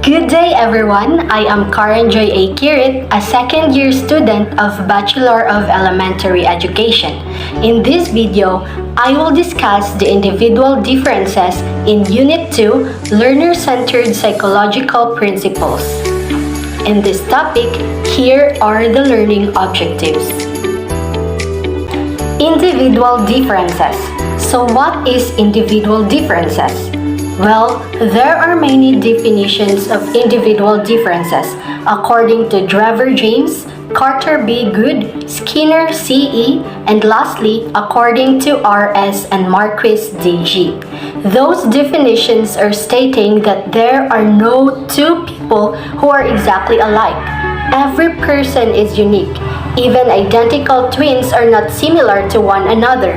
Good day everyone, I am Karen Joy A. Kirit, a second-year student of Bachelor of Elementary Education. In this video, I will discuss the individual differences in Unit 2, Learner-Centered Psychological Principles. In this topic, here are the learning objectives. Individual differences. So what is individual differences? Well, there are many definitions of individual differences according to Drever James, Carter B. Good, Skinner C.E., and lastly, according to R.S. and Marquis D.G. Those definitions are stating that there are no two people who are exactly alike. Every person is unique. Even identical twins are not similar to one another.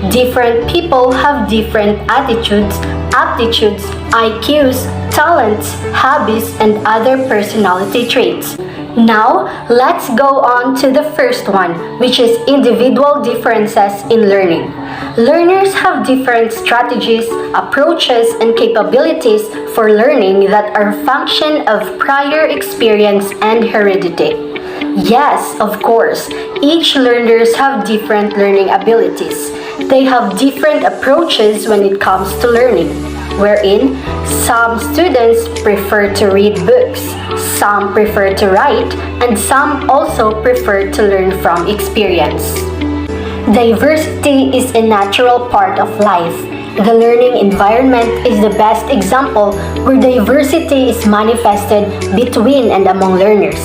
Different people have different attitudes, aptitudes, IQs, talents, hobbies, and other personality traits. Now, let's go on to the first one, which is individual differences in learning. Learners have different strategies, approaches, and capabilities for learning that are function of prior experience and heredity. Yes, of course, each learners have different learning abilities. They have different approaches when it comes to learning, wherein some students prefer to read books, some prefer to write, and some also prefer to learn from experience. Diversity is a natural part of life. The learning environment is the best example where diversity is manifested between and among learners.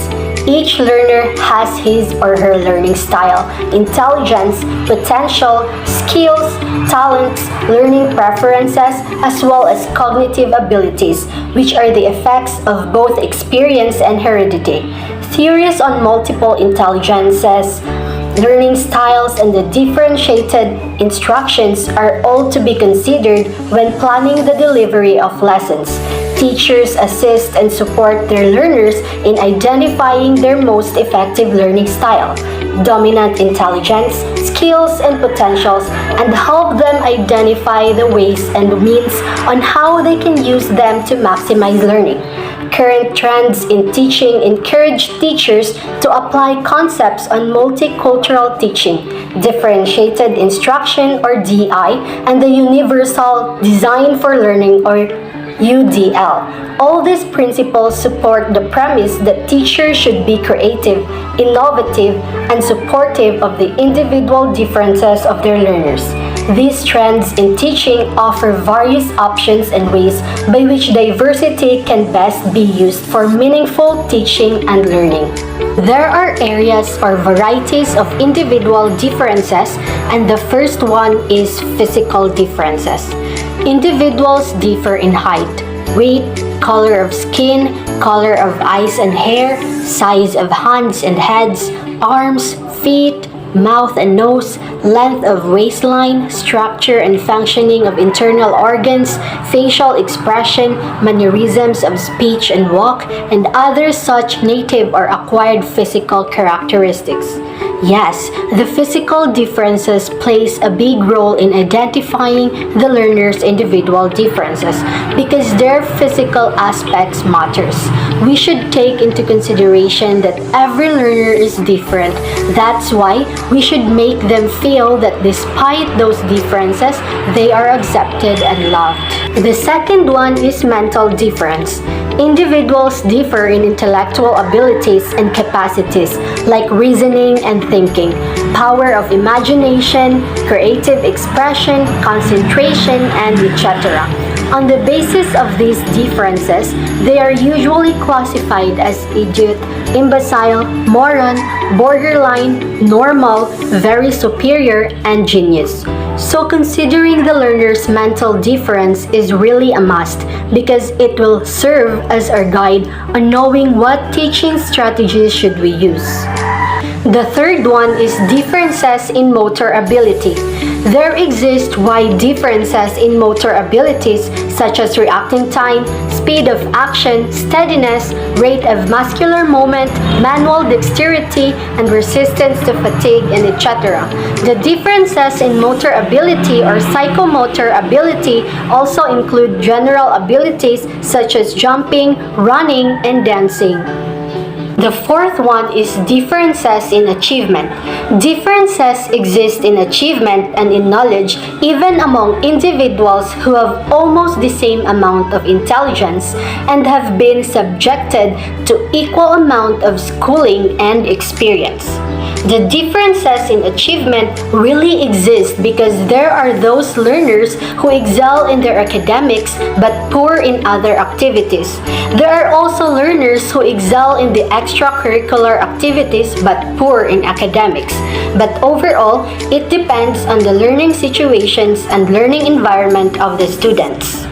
Each learner has his or her learning style, intelligence, potential, skills, talents, learning preferences, as well as cognitive abilities, which are the effects of both experience and heredity. Theories on multiple intelligences, learning styles, and the differentiated instructions are all to be considered when planning the delivery of lessons. Teachers assist and support their learners in identifying their most effective learning style, dominant intelligence, skills, and potentials, and help them identify the ways and means on how they can use them to maximize learning. Current trends in teaching encourage teachers to apply concepts on multicultural teaching, differentiated instruction or DI, and the universal design for learning or UDL. All these principles support the premise that teachers should be creative, innovative, and supportive of the individual differences of their learners. These trends in teaching offer various options and ways by which diversity can best be used for meaningful teaching and learning. There are areas or varieties of individual differences, and the first one is physical differences. Individuals differ in height, weight, color of skin, color of eyes and hair, size of hands and heads, arms, feet, mouth and nose, length of waistline, structure and functioning of internal organs, facial expression, mannerisms of speech and walk, and other such native or acquired physical characteristics. Yes, the physical differences plays a big role in identifying the learner's individual differences because their physical aspects matters. We should take into consideration that every learner is different. That's why we should make them feel that despite those differences, they are accepted and loved. The second one is mental difference. Individuals differ in intellectual abilities and capacities like reasoning and thinking, power of imagination, creative expression, concentration, and etc. On the basis of these differences, they are usually classified as idiot, imbecile, moron, borderline, normal, very superior, and genius. So considering the learner's mental difference is really a must because it will serve as our guide on knowing what teaching strategies should we use. The third one is differences in motor ability. There exist wide differences in motor abilities such as reacting time, speed of action, steadiness, rate of muscular movement, manual dexterity, and resistance to fatigue, and etc. The differences in motor ability or psychomotor ability also include general abilities such as jumping, running, and dancing. The fourth one is differences in achievement. Differences exist in achievement and in knowledge even among individuals who have almost the same amount of intelligence and have been subjected to equal amount of schooling and experience. The differences in achievement really exist because there are those learners who excel in their academics but poor in other activities. There are also learners who excel in the extracurricular activities but poor in academics. But overall, it depends on the learning situations and learning environment of the students.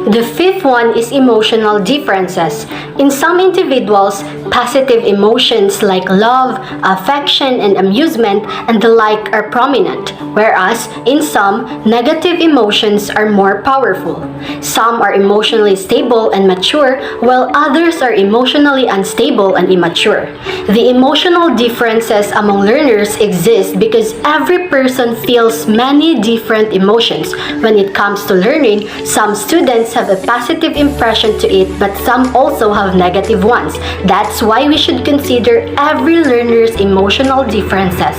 The fifth one is emotional differences. In some individuals, positive emotions like love, affection, and amusement and the like are prominent, whereas in some, negative emotions are more powerful. Some are emotionally stable and mature, while others are emotionally unstable and immature. The emotional differences among learners exist because every person feels many different emotions. When it comes to learning, some students have a positive impression to it, but some also have negative ones. That's why we should consider every learner's emotional differences.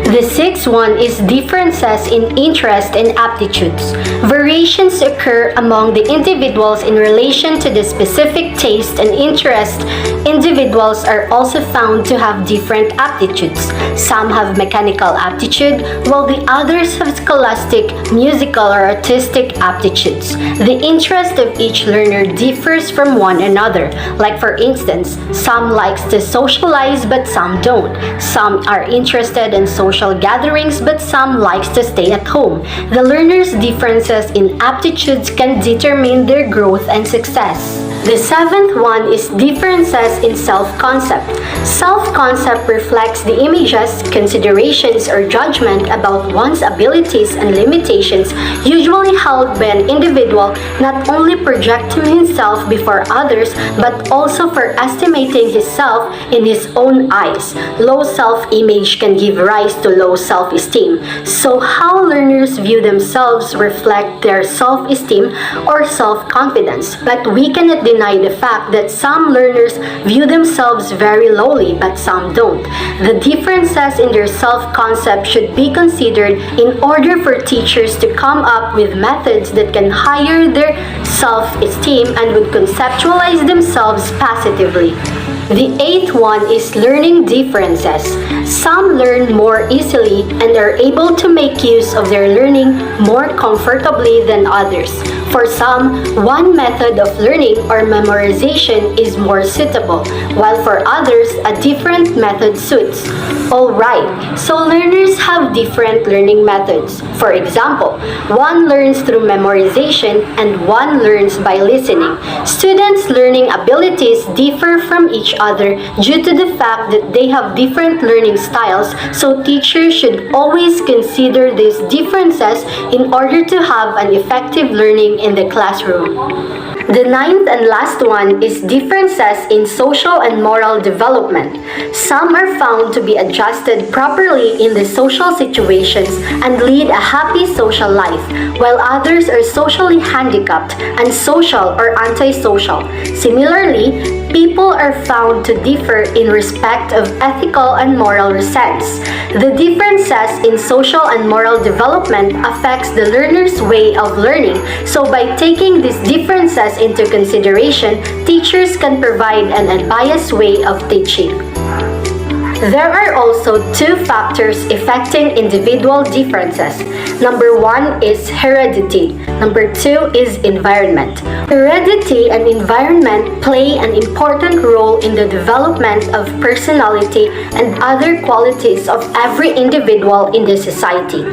The sixth one is differences in interest and aptitudes. Variations occur among the individuals in relation to the specific taste and interest. Individuals are also found to have different aptitudes. Some have mechanical aptitude, while the others have scholastic, musical, or artistic aptitudes. The interest of each learner differs from one another. Like for instance, some likes to socialize but some don't. Some are interested in social gatherings but some likes to stay at home. The learners' differences in aptitudes can determine their growth and success. The seventh one is differences in self-concept. Self-concept reflects the images, considerations, or judgment about one's abilities and limitations usually held by an individual, not only projecting himself before others but also for estimating himself in his own eyes. Low self-image can give rise to low self-esteem. So how learners view themselves reflect their self-esteem or self-confidence, but we cannot deny the fact that some learners view themselves very lowly but some don't. The differences in their self-concept should be considered in order for teachers to come up with methods that can higher their self-esteem and would conceptualize themselves positively. The eighth one is learning differences. Some learn more easily and are able to make use of their learning more comfortably than others. For some, one method of learning or memorization is more suitable, while for others, a different method suits. Alright, so learners have different learning methods. For example, one learns through memorization and one learns by listening. Students' learning abilities differ from each other due to the fact that they have different learning styles, so teachers should always consider these differences in order to have an effective learning in the classroom. The ninth and last one is differences in social and moral development. Some are found to be adjusted properly in the social situations and lead a happy social life, while others are socially handicapped, unsocial, or antisocial. Similarly, people are found to differ in respect of ethical and moral sense. The differences in social and moral development affects the learner's way of learning, so by taking these differences into consideration, teachers can provide an unbiased way of teaching. There are also two factors affecting individual differences. Number one is heredity. Number two is environment. Heredity and environment play an important role in the development of personality and other qualities of every individual in the society.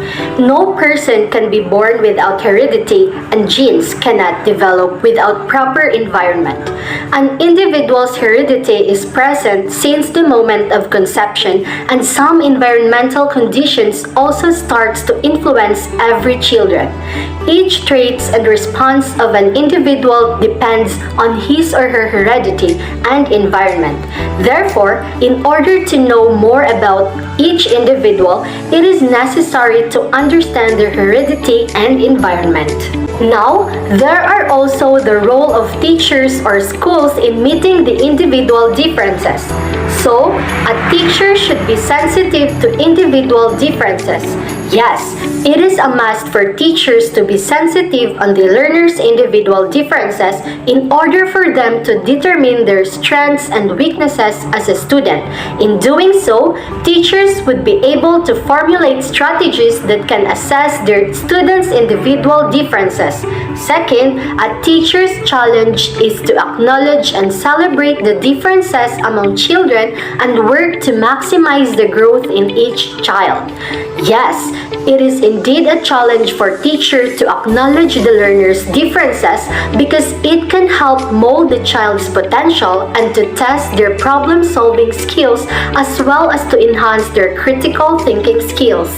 No person can be born without heredity, and genes cannot develop without proper environment. An individual's heredity is present since the moment of conception conception, and some environmental conditions also starts to influence every children. Each traits and response of an individual depends on his or her heredity and environment. Therefore, in order to know more about each individual, it is necessary to understand their heredity and environment. Now, there are also the role of teachers or schools in meeting the individual differences. So, a teacher should be sensitive to individual differences. Yes, it is a must for teachers to be sensitive on the learners' individual differences in order for them to determine their strengths and weaknesses as a student. In doing so, teachers would be able to formulate strategies that can assess their students' individual differences. Second, a teacher's challenge is to acknowledge and celebrate the differences among children and work to maximize the growth in each child. Yes, it is indeed a challenge for teachers to acknowledge the learner's differences because it can help mold the child's potential and to test their problem-solving skills as well as to enhance their critical thinking skills.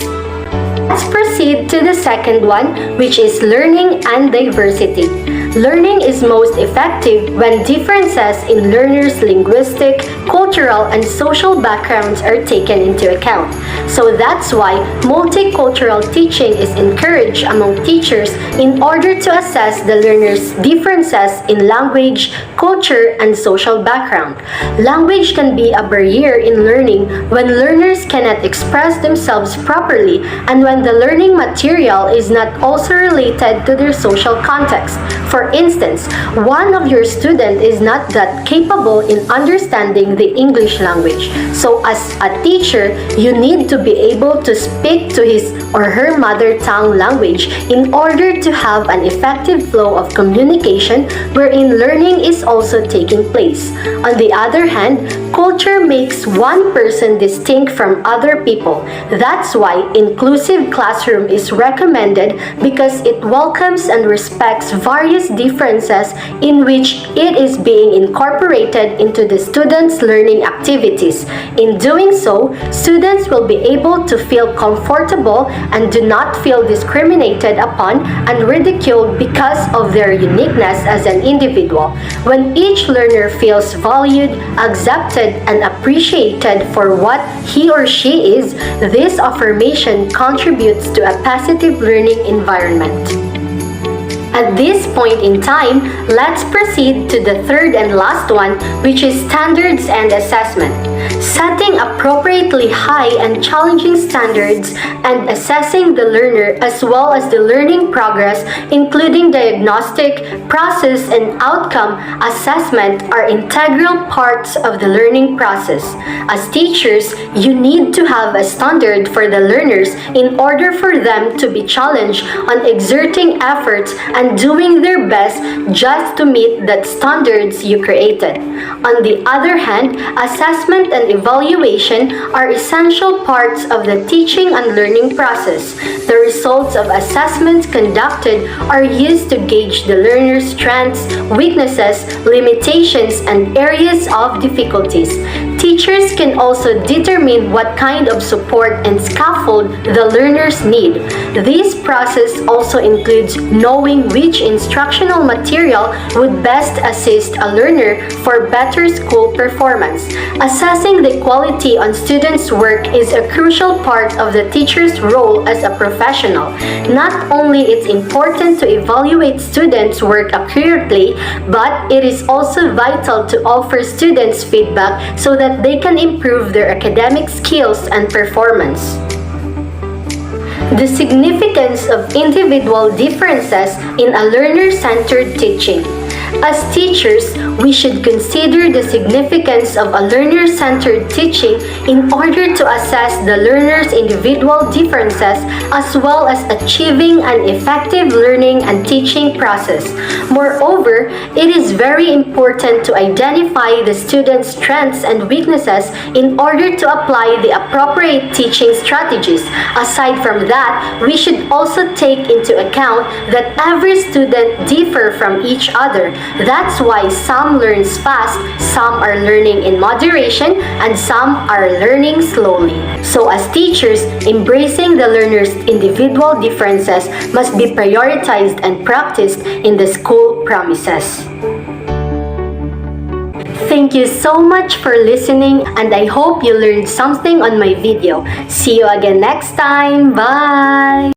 Let's proceed to the second one, which is learning and diversity. Learning is most effective when differences in learners' linguistic, cultural, and social backgrounds are taken into account. So that's why multicultural teaching is encouraged among teachers in order to assess the learners' differences in language, culture, and social background. Language can be a barrier in learning when learners cannot express themselves properly and when the learning material is not also related to their social context. For instance, one of your students is not that capable in understanding the English language. So as a teacher, you need to be able to speak to his or her mother tongue language in order to have an effective flow of communication wherein learning is also taking place. On the other hand, culture makes one person distinct from other people. That's why inclusive classroom is recommended because it welcomes and respects various differences in which it is being incorporated into the students' learning activities. In doing so, students will be able to feel comfortable and do not feel discriminated upon and ridiculed because of their uniqueness as an individual. When each learner feels valued, accepted, and appreciated for what he or she is, this affirmation contributes to a positive learning environment. At this point in time, let's proceed to the third and last one, which is standards and assessment. Setting appropriately high and challenging standards and assessing the learner as well as the learning progress, including diagnostic, process, and outcome assessment are integral parts of the learning process. As teachers, you need to have a standard for the learners in order for them to be challenged on exerting efforts and doing their best just to meet that standards you created. On the other hand, assessment and evaluation are essential parts of the teaching and learning process. The results of assessments conducted are used to gauge the learner's strengths, weaknesses, limitations, and areas of difficulties. Teachers can also determine what kind of support and scaffold the learners need. This process also includes knowing which instructional material would best assist a learner for better school performance. Assessing the quality on students' work is a crucial part of the teacher's role as a professional. Not only it's important to evaluate students' work accurately, but it is also vital to offer students feedback so that they can improve their academic skills and performance. The significance of individual differences in a learner-centered teaching. As teachers, we should consider the significance of a learner-centered teaching in order to assess the learner's individual differences as well as achieving an effective learning and teaching process. Moreover, it is very important to identify the student's strengths and weaknesses in order to apply the appropriate teaching strategies. Aside from that, we should also take into account that every student differs from each other. That's why some learns fast, some are learning in moderation, and some are learning slowly. So as teachers, embracing the learner's individual differences must be prioritized and practiced in the school premises. Thank you so much for listening, and I hope you learned something on my video. See you again next time. Bye!